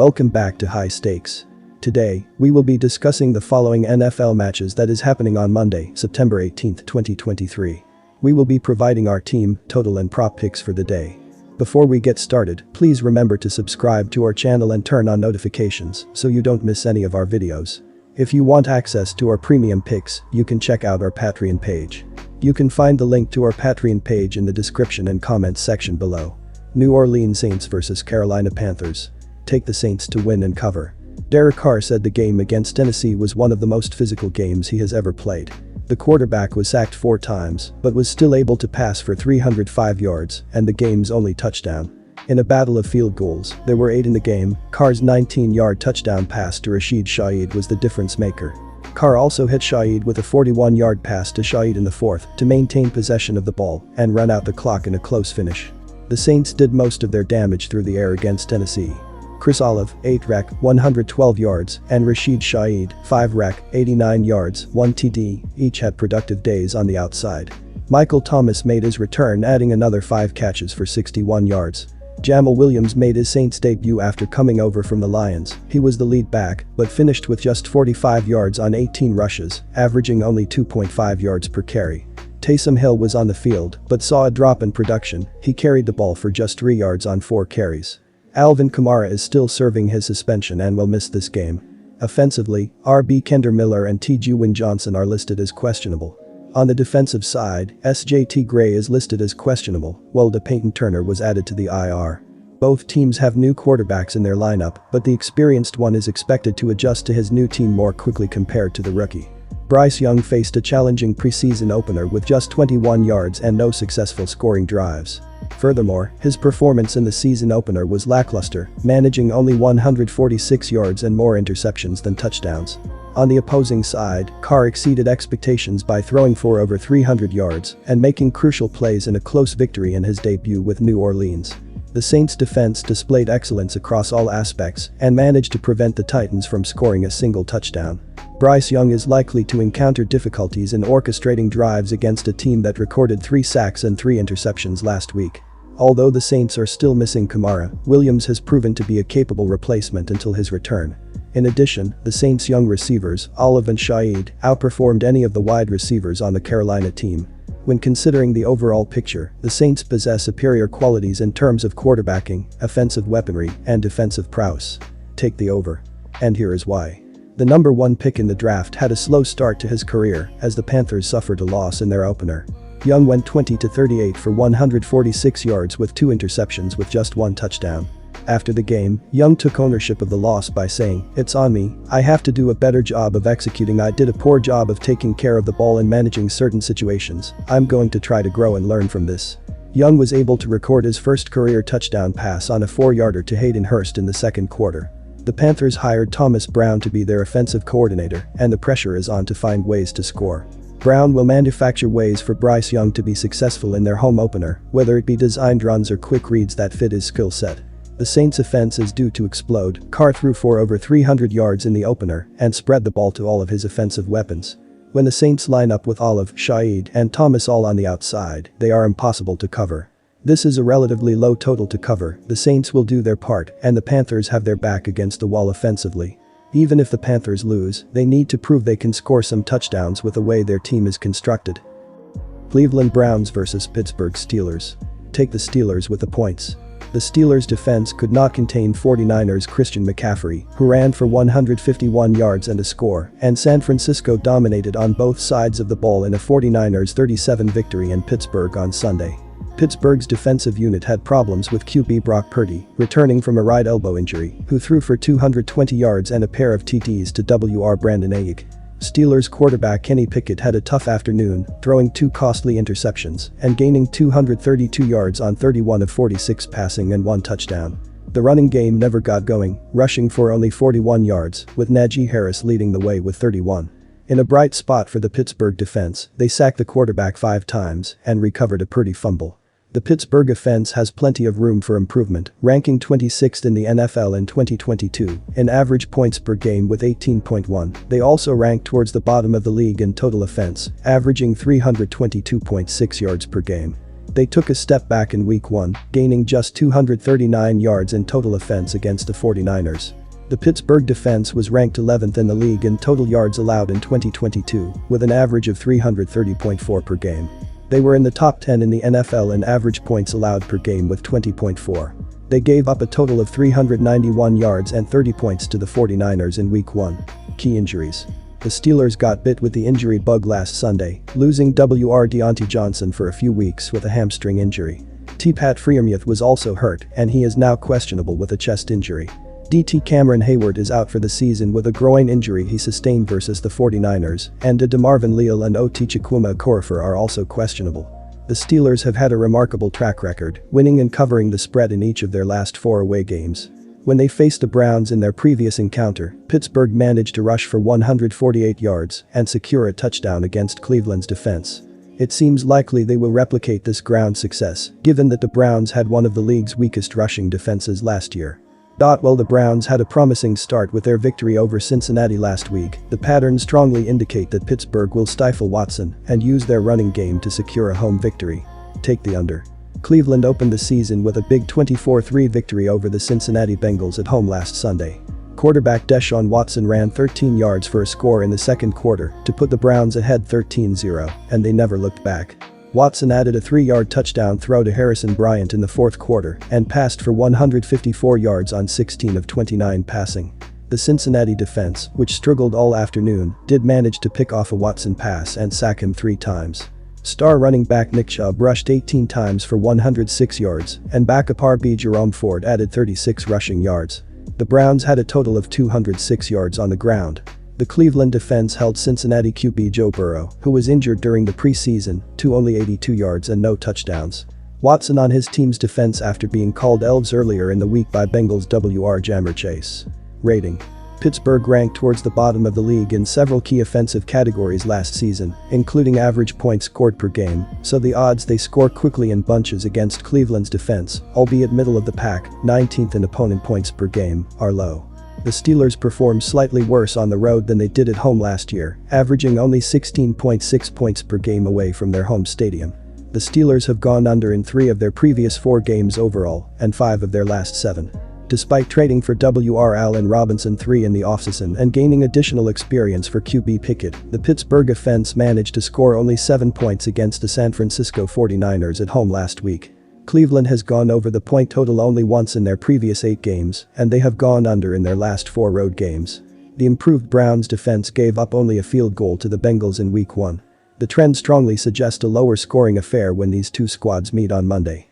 Welcome back to High Stakes. Today, we will be discussing the following NFL matches that is happening on Monday, September 18, 2023. We will be providing our team, total and prop picks for the day. Before we get started, please remember to subscribe to our channel and turn on notifications so you don't miss any of our videos. If you want access to our premium picks, you can check out our Patreon page. You can find the link to our Patreon page in the description and comments section below. New Orleans Saints vs Carolina Panthers. Take the Saints to win and cover. Derek Carr said the game against Tennessee was one of the most physical games he has ever played. The quarterback was sacked 4 times, but was still able to pass for 305 yards and the game's only touchdown. In a battle of field goals, there were 8 in the game. Carr's 19-yard touchdown pass to Rashid Shaheed was the difference maker. Carr also hit Shaheed with a 41-yard pass to Shaheed in the fourth to maintain possession of the ball and run out the clock in a close finish. The Saints did most of their damage through the air against Tennessee. Chris Olave, 8-rec, 112 yards, and Rashid Shaheed, 5-rec, 89 yards, 1 TD, each had productive days on the outside. Michael Thomas made his return, adding another 5 catches for 61 yards. Jamal Williams made his Saints debut after coming over from the Lions. He was the lead back, but finished with just 45 yards on 18 rushes, averaging only 2.5 yards per carry. Taysom Hill was on the field, but saw a drop in production. He carried the ball for just 3 yards on 4 carries. Alvin Kamara is still serving his suspension and will miss this game. Offensively, RB Kender Miller and T. Juwan Johnson are listed as questionable. On the defensive side, SJT Gray is listed as questionable, while Peyton Turner was added to the IR. Both teams have new quarterbacks in their lineup, but the experienced one is expected to adjust to his new team more quickly compared to the rookie. Bryce Young faced a challenging preseason opener with just 21 yards and no successful scoring drives. Furthermore, his performance in the season opener was lackluster, managing only 146 yards and more interceptions than touchdowns. On the opposing side, Carr exceeded expectations by throwing for over 300 yards and making crucial plays in a close victory in his debut with New Orleans. The Saints' defense displayed excellence across all aspects and managed to prevent the Titans from scoring a single touchdown. Bryce Young is likely to encounter difficulties in orchestrating drives against a team that recorded 3 sacks and 3 interceptions last week. Although the Saints are still missing Kamara, Williams has proven to be a capable replacement until his return. In addition, the Saints' young receivers, Olave and Shaheed, outperformed any of the wide receivers on the Carolina team. When considering the overall picture, the Saints possess superior qualities in terms of quarterbacking, offensive weaponry, and defensive prowess. Take the over. And here is why. The number 1 pick in the draft had a slow start to his career as the Panthers suffered a loss in their opener. Young went 20-38 for 146 yards with 2 interceptions with just 1 touchdown. After the game, Young took ownership of the loss by saying, "It's on me, I have to do a better job of executing. I did a poor job of taking care of the ball and managing certain situations. I'm going to try to grow and learn from this." Young was able to record his first career touchdown pass on a 4-yarder to Hayden Hurst in the second quarter. The Panthers hired Thomas Brown to be their offensive coordinator, and the pressure is on to find ways to score. Brown will manufacture ways for Bryce Young to be successful in their home opener, whether it be designed runs or quick reads that fit his skill set. The Saints' offense is due to explode. Carr threw for over 300 yards in the opener and spread the ball to all of his offensive weapons. When the Saints line up with Olave, Shaheed, and Thomas all on the outside, they are impossible to cover. This is a relatively low total to cover. The Saints will do their part, and the Panthers have their back against the wall offensively. Even if the Panthers lose, they need to prove they can score some touchdowns with the way their team is constructed. Cleveland Browns vs Pittsburgh Steelers. Take the Steelers with the points. The Steelers' defense could not contain 49ers Christian McCaffrey, who ran for 151 yards and a score, and San Francisco dominated on both sides of the ball in a 49ers 37 victory in Pittsburgh on Sunday. Pittsburgh's defensive unit had problems with QB Brock Purdy, returning from a right elbow injury, who threw for 220 yards and a pair of TDs to WR Brandon Ayuk. Steelers quarterback Kenny Pickett had a tough afternoon, throwing 2 costly interceptions and gaining 232 yards on 31 of 46 passing and 1 touchdown. The running game never got going, rushing for only 41 yards, with Najee Harris leading the way with 31. In a bright spot for the Pittsburgh defense, they sacked the quarterback 5 times and recovered a Purdy fumble. The Pittsburgh offense has plenty of room for improvement, ranking 26th in the NFL in 2022 in average points per game with 18.1. They also rank towards the bottom of the league in total offense, averaging 322.6 yards per game. They took a step back in week 1, gaining just 239 yards in total offense against the 49ers. The Pittsburgh defense was ranked 11th in the league in total yards allowed in 2022, with an average of 330.4 per game. They were in the top 10 in the NFL in average points allowed per game with 20.4. They gave up a total of 391 yards and 30 points to the 49ers in week 1. Key injuries. The Steelers got bit with the injury bug last Sunday, losing Wr Deontay Johnson for a few weeks with a hamstring injury. T-Pat Freiermuth was also hurt, and he is now questionable with a chest injury. DT Cameron Hayward is out for the season with a groin injury he sustained versus the 49ers, and DeMarvin Leal and Oti Chukwuma Okorafor are also questionable. The Steelers have had a remarkable track record, winning and covering the spread in each of their last 4 away games. When they faced the Browns in their previous encounter, Pittsburgh managed to rush for 148 yards and secure a touchdown against Cleveland's defense. It seems likely they will replicate this ground success, given that the Browns had one of the league's weakest rushing defenses last year. While the Browns had a promising start with their victory over Cincinnati last week, the patterns strongly indicate that Pittsburgh will stifle Watson and use their running game to secure a home victory. Take the under. Cleveland opened the season with a big 24-3 victory over the Cincinnati Bengals at home last Sunday. Quarterback Deshaun Watson ran 13 yards for a score in the second quarter to put the Browns ahead 13-0, and they never looked back. Watson added a 3-yard touchdown throw to Harrison Bryant in the fourth quarter and passed for 154 yards on 16 of 29 passing. The Cincinnati defense, which struggled all afternoon, did manage to pick off a Watson pass and sack him 3 times. Star running back Nick Chubb rushed 18 times for 106 yards, and backup RB Jerome Ford added 36 rushing yards. The Browns had a total of 206 yards on the ground. The Cleveland defense held Cincinnati QB Joe Burrow, who was injured during the preseason, to only 82 yards and no touchdowns. Watson on his team's defense after being called elves earlier in the week by Bengals Wr Jammer Chase. Rating. Pittsburgh ranked towards the bottom of the league in several key offensive categories last season, including average points scored per game, so the odds they score quickly in bunches against Cleveland's defense, albeit middle of the pack, 19th in opponent points per game, are low. The Steelers performed slightly worse on the road than they did at home last year, averaging only 16.6 points per game away from their home stadium. The Steelers have gone under in 3 of their previous 4 games overall and 5 of their last 7. Despite trading for Wr Allen Robinson III in the offseason and gaining additional experience for QB Pickett, the Pittsburgh offense managed to score only 7 points against the San Francisco 49ers at home last week. Cleveland has gone over the point total only once in their previous 8 games, and they have gone under in their last 4 road games. The improved Browns defense gave up only a field goal to the Bengals in week 1. The trend strongly suggests a lower scoring affair when these 2 squads meet on Monday.